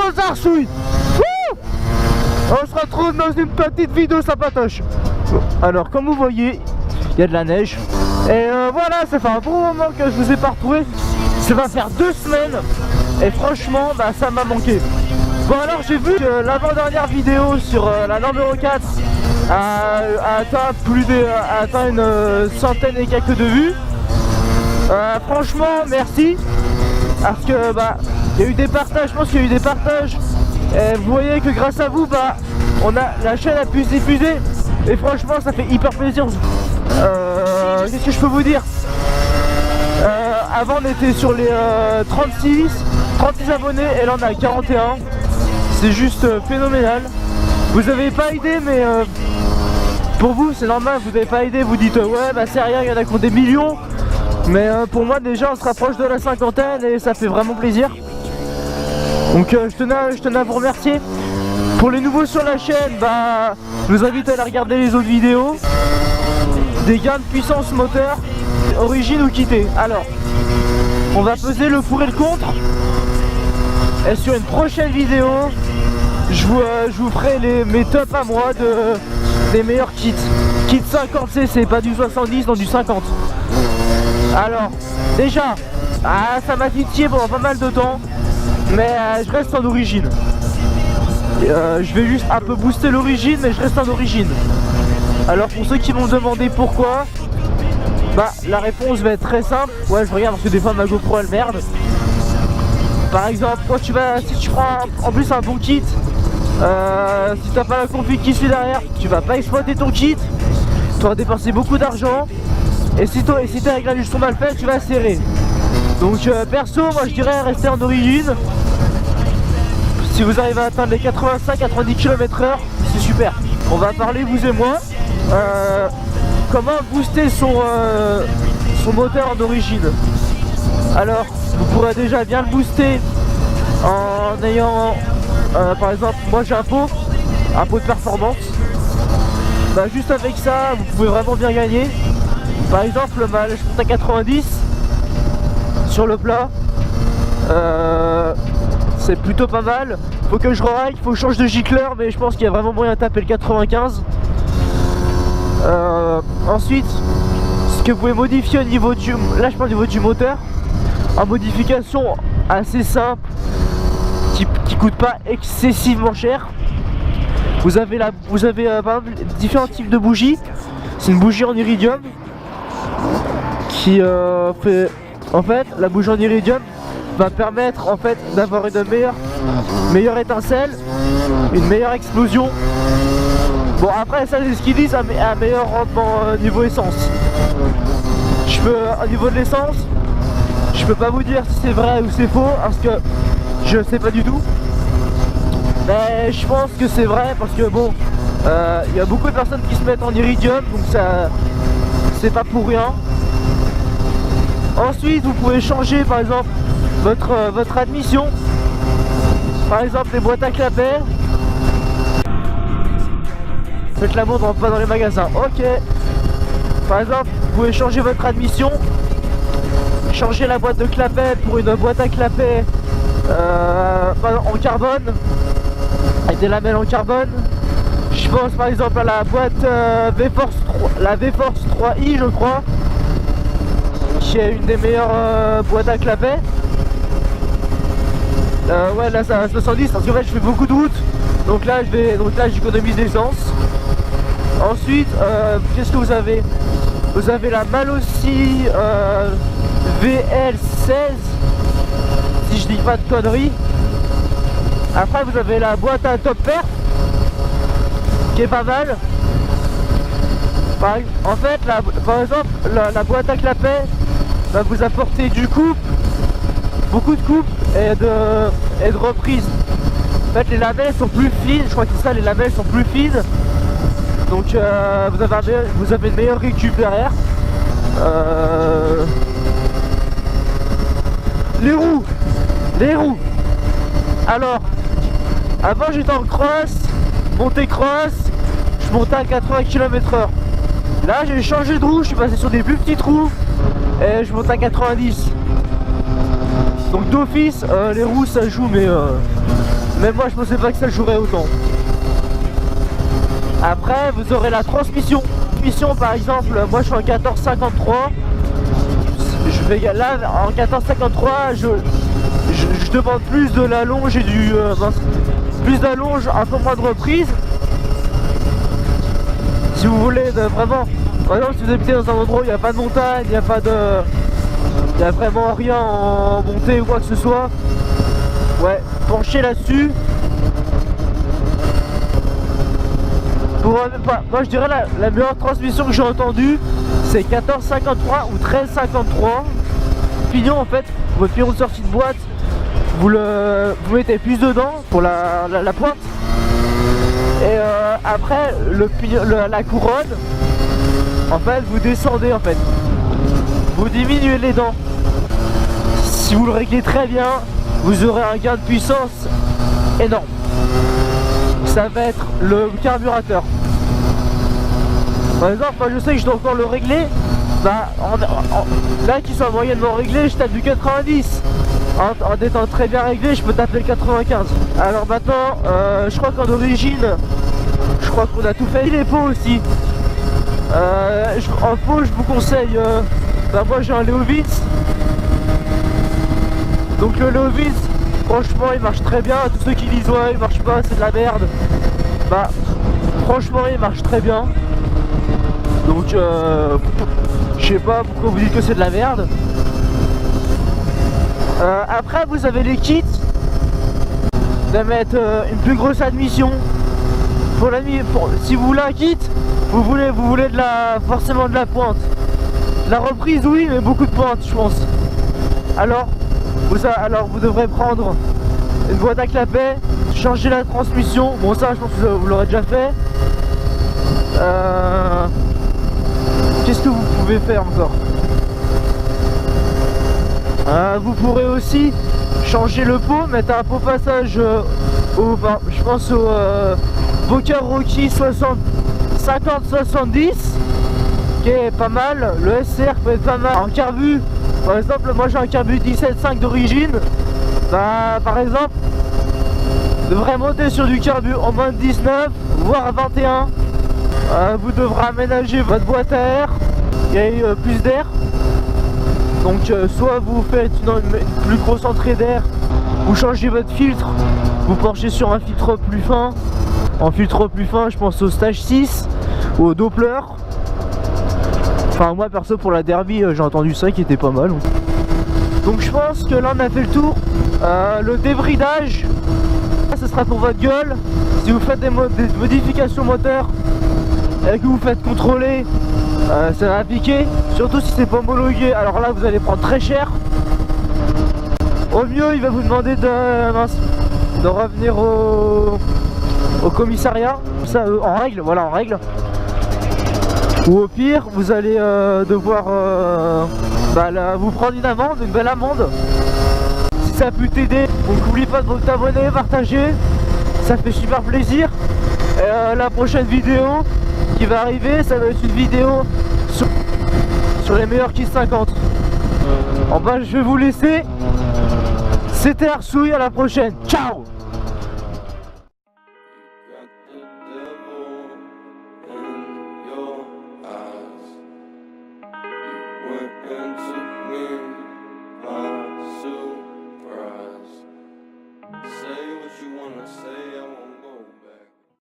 nos arsouilles. On se retrouve dans une petite vidéo sympatoche. Alors comme vous voyez, il y a de la neige. Et voilà, ça fait un bon moment que je vous ai pas retrouvé. Ça va faire 2 semaines. Et franchement, bah, ça m'a manqué. Bon alors j'ai vu que l'avant-dernière vidéo sur la numéro 4 a atteint une centaine et quelques de vues. Franchement merci. Parce que bah il y a eu des partages, je pense qu'il y a eu des partages. Et vous voyez que grâce à vous, bah la chaîne a pu se diffuser. Et franchement ça fait hyper plaisir. Qu'est-ce que je peux vous dire, avant on était sur les 36 abonnés et là on a 41. C'est juste phénoménal. Vous avez pas idée, mais pour vous c'est normal, vous n'avez pas idée, vous dites ouais bah c'est rien, il y en a qui ont des millions. Mais pour moi déjà on se rapproche de la cinquantaine et ça fait vraiment plaisir. Donc je tenais à vous remercier. Pour les nouveaux sur la chaîne, bah je vous invite à aller regarder les autres vidéos. Des gains de puissance moteur, origine ou quitter. Alors, on va peser le pour et le contre. Et sur une prochaine vidéo, je vous ferai mes tops à moi des meilleurs kits. Kit 50cc, pas du 70, non du 50. Alors, déjà, ça m'a titillé pendant pas mal de temps. Mais je reste en origine. Je vais juste un peu booster l'origine, mais je reste en origine. Alors pour ceux qui m'ont demandé pourquoi, bah la réponse va être très simple. Ouais je regarde parce que des fois ma GoPro elle merde. Par exemple quand si tu prends en plus un bon kit, si t'as pas la config qui suit derrière, tu vas pas exploiter ton kit, tu auras dépensé beaucoup d'argent. Et si tes réglages sont mal faits, tu vas serrer. Donc perso moi je dirais rester en origine. Si vous arrivez à atteindre les 85-90 km/h, c'est super. On va parler vous et moi. Comment booster son moteur en origine. Alors vous pourrez déjà bien le booster en ayant par exemple moi j'ai un pot de performance. Bah, juste avec ça vous pouvez vraiment bien gagner. Par exemple là, je monte à 90 sur le plat, c'est plutôt pas mal. Faut que je reraille, faut que je change de gicleur, mais je pense qu'il y a vraiment moyen de taper le 95. Ensuite, ce que vous pouvez modifier au niveau du... Là je parle au niveau du moteur. En modification assez simple, qui coûte pas excessivement cher. Vous avez par exemple différents types de bougies. C'est une bougie en iridium qui fait... En fait, la bougie en iridium va permettre en fait d'avoir une meilleure étincelle, une meilleure explosion. Bon après ça c'est ce qu'ils disent, un meilleur rendement niveau essence. Au niveau de l'essence, je peux pas vous dire si c'est vrai ou c'est faux parce que je sais pas du tout. Mais je pense que c'est vrai parce que bon, y a beaucoup de personnes qui se mettent en iridium, donc ça c'est pas pour rien. Ensuite vous pouvez changer par exemple votre admission. Par exemple les boîtes à clapets. Faites la montre, on rentre pas dans les magasins. Ok. Par exemple, vous pouvez changer votre admission. Changer la boîte de clapets pour une boîte à clapets en carbone. Avec des lamelles en carbone. Je pense par exemple à la boîte V-Force 3i je crois. Qui est une des meilleures boîtes à clapets. Ouais là ça 70 parce qu'en fait je fais beaucoup de route. Donc là j'économise l'essence. Ensuite qu'est-ce que vous avez? Vous avez la Malossi VL16 si je dis pas de conneries. Après vous avez la boîte à top perf qui est pas mal. En fait par exemple la boîte à clapet va vous apporter du coupe, beaucoup de coupe et de reprise. En fait les lamelles sont plus fines, je crois que c'est ça, les lamelles sont plus fines. Donc vous avez une meilleure récup derrière. Les roues. Alors, avant j'étais en cross, montée cross, je montais à 80 km/h. Là j'ai changé de roue, je suis passé sur des plus petites roues et je monte à 90. Donc d'office les roues ça joue, mais Mais moi je pensais pas que ça jouerait autant. Après vous aurez la transmission. Par exemple, moi je suis en 1453. Je vais là en 1453, je demande plus de l'allonge et plus d'allonge, un peu moins de reprise. Si vous voulez vraiment, par exemple si vous habitez dans un endroit où il n'y a pas de montagne, il n'y a pas de, il n'y a vraiment rien en montée ou quoi que ce soit, ouais, penchez là-dessus. Moi je dirais la meilleure transmission que j'ai entendue, c'est 1453 ou 1353. Pignon en fait, votre pignon de sortie de boîte, vous mettez plus dedans pour la pointe. Et après la couronne, en fait vous descendez en fait. Vous diminuez les dents. Si vous le réglez très bien, vous aurez un gain de puissance énorme. Ça va être le carburateur. Par exemple, moi je sais que je dois encore le régler. Bah, là qui soit moyennement réglé, je tape du 90. En étant très bien réglé, je peux taper le 95. Alors maintenant, je crois qu'en origine, je crois qu'on a tout fait. Les pots aussi. En pot, je vous conseille. Bah moi j'ai un Leovitz. Donc le Leovitz, franchement, il marche très bien. Tous ceux qui disent ouais, il marche pas, c'est de la merde. Bah, franchement, il marche très bien. Donc, je sais pas pourquoi vous dites que c'est de la merde. Après, vous avez les kits de mettre une plus grosse admission. Si vous voulez un kit, vous voulez forcément de la pointe. La reprise, oui, mais beaucoup de pointe, je pense. Alors vous devrez prendre une boîte à clapet, changer la transmission. Bon, ça, je pense que vous l'aurez déjà fait. Qu'est-ce que vous pouvez faire encore? Vous pourrez aussi changer le pot, mettre un pot passage je pense au Boker Rocky 50-70 qui est pas mal. Le SCR peut être pas mal. En carbu, par exemple, moi j'ai un carbu 17.5 d'origine. Bah, par exemple, devrait monter sur du carbu en moins de 19 voire à 21. Vous devrez aménager votre boîte à air. Il y a eu plus d'air. Donc soit vous faites une plus grosse entrée d'air, vous changez votre filtre, vous penchez sur un filtre plus fin. En filtre plus fin, je pense au stage 6 ou au Doppler. Enfin moi perso pour la Derby, j'ai entendu ça qui était pas mal. Donc je pense que là on a fait le tour. Le débridage, ce sera pour votre gueule. Si vous faites des modifications moteurs et que vous faites contrôler, ça va piquer. Surtout si c'est pas homologué, alors là vous allez prendre très cher. Au mieux il va vous demander de revenir au commissariat. Ça en règle, voilà, en règle. Ou au pire vous allez devoir vous prendre une amende, une belle amende. Si ça a pu t'aider, donc n'oublie pas de t'abonner, partager, ça fait super plaisir. Et la prochaine vidéo qui va arriver, ça va être une vidéo sur les meilleurs Kit 50. En bas je vais vous laisser. C'était Arsouille, à la prochaine, ciao. Say what you wanna say.